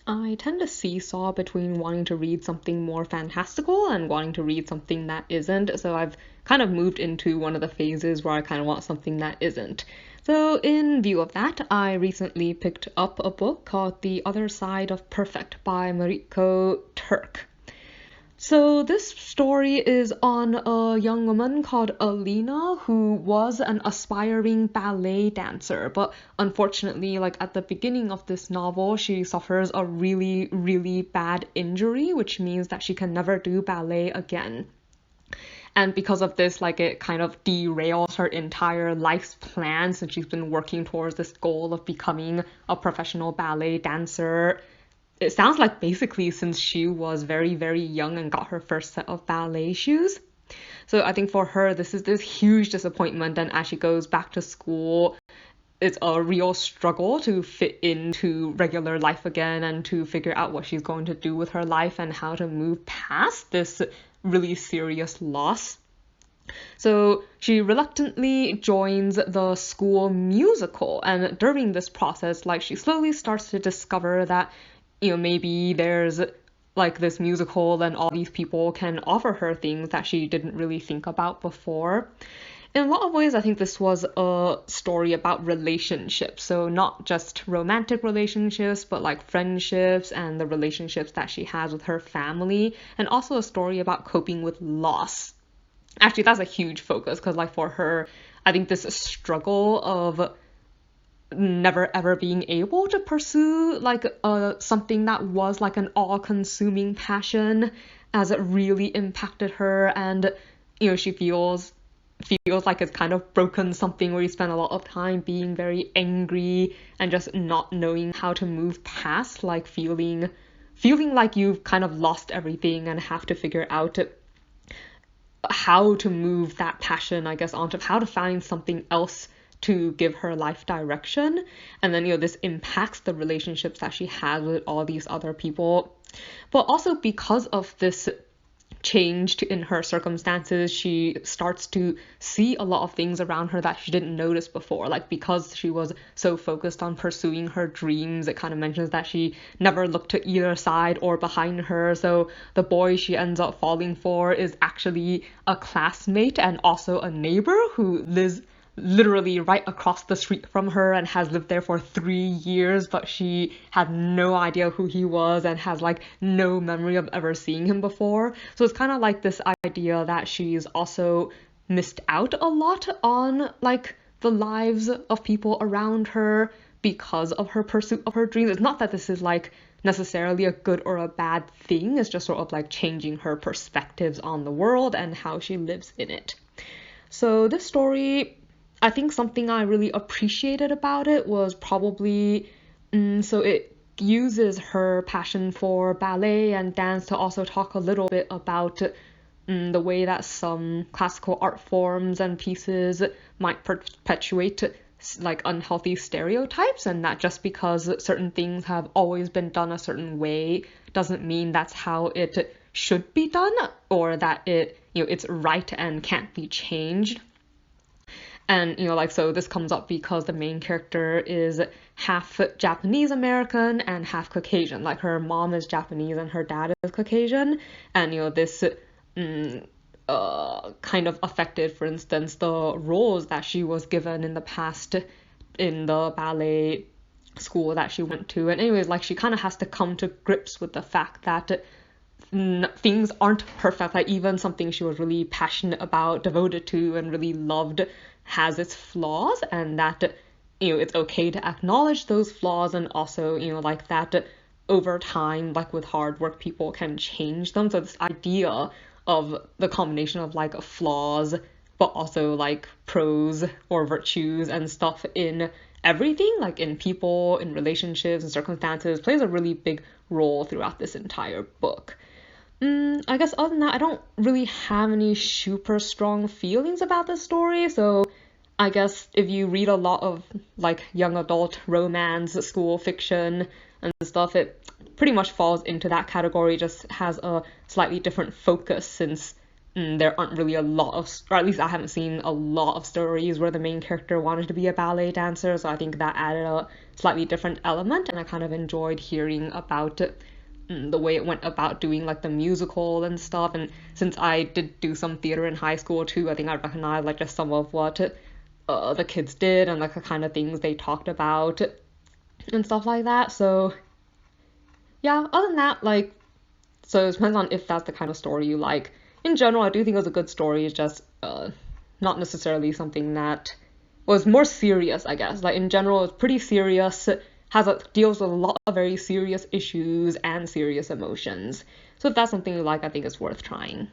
I tend to seesaw between wanting to read something more fantastical and wanting to read something that isn't, so I've kind of moved into one of the phases where I kind of want something that isn't. So in view of that, I recently picked up a book called The Other Side of Perfect by Mariko Turk. So this story is on a young woman called Alina who was an aspiring ballet dancer, but unfortunately, like at the beginning of this novel, she suffers a really, really bad injury, which means that she can never do ballet again. And because of this, like it kind of derails her entire life's plan since she's been working towards this goal of becoming a professional ballet dancer. It sounds like basically since she was very, very young and got her first set of ballet shoes. So I think for her, this is this huge disappointment. And as she goes back to school, it's a real struggle to fit into regular life again and to figure out what she's going to do with her life and how to move past this really serious loss. So she reluctantly joins the school musical, and during this process, like she slowly starts to discover that maybe there's like this musical and all these people can offer her things that she didn't really think about before. In a lot of ways, I think this was a story about relationships. So not just romantic relationships, but like friendships and the relationships that she has with her family, and also a story about coping with loss. Actually, that's a huge focus because like for her, I think this struggle of never ever being able to pursue like something that was like an all-consuming passion as it really impacted her, and she feels like it's kind of broken something where you spend a lot of time being very angry and just not knowing how to move past, like feeling like you've kind of lost everything and have to figure out how to move that passion, I guess, onto how to find something else to give her life direction. And then this impacts the relationships that she has with all these other people. But also because of this change in her circumstances, she starts to see a lot of things around her that she didn't notice before. Like because she was so focused on pursuing her dreams, it kind of mentions that she never looked to either side or behind her. So the boy she ends up falling for is actually a classmate and also a neighbor who lives literally right across the street from her and has lived there for 3 years, but she had no idea who he was and has like no memory of ever seeing him before. So it's kind of like this idea that she's also missed out a lot on like the lives of people around her because of her pursuit of her dreams. It's not that this is like necessarily a good or a bad thing, it's just sort of like changing her perspectives on the world and how she lives in it. So this story, I think something I really appreciated about it was probably, so it uses her passion for ballet and dance to also talk a little bit about the way that some classical art forms and pieces might perpetuate like unhealthy stereotypes, and that just because certain things have always been done a certain way doesn't mean that's how it should be done, or that it's right and can't be changed. And, so this comes up because the main character is half Japanese American and half Caucasian. Like, her mom is Japanese and her dad is Caucasian. And, this kind of affected, for instance, the roles that she was given in the past in the ballet school that she went to. And anyways, like, she kind of has to come to grips with the fact that things aren't perfect. Like, even something she was really passionate about, devoted to, and really loved has its flaws, and that it's okay to acknowledge those flaws, and also like that over time, like with hard work, people can change them. So this idea of the combination of like flaws but also like pros or virtues and stuff in everything, like in people, in relationships and circumstances, plays a really big role throughout this entire book. I guess other than that, I don't really have any super strong feelings about this story. So I guess if you read a lot of like young adult romance, school fiction and stuff, it pretty much falls into that category, just has a slightly different focus since there aren't really a lot of, or at least I haven't seen a lot of stories where the main character wanted to be a ballet dancer, so I think that added a slightly different element, and I kind of enjoyed hearing about the way it went about doing like the musical and stuff. And since I did do some theater in high school too, I think I recognize like just some of what the kids did and like the kind of things they talked about and stuff like that. So yeah, other than that, like, so it depends on if that's the kind of story you like. In general, I do think it was a good story. It's just not necessarily something that was more serious, I guess. Like in general, it's pretty serious. Deals with a lot of very serious issues and serious emotions. So if that's something you like, I think it's worth trying.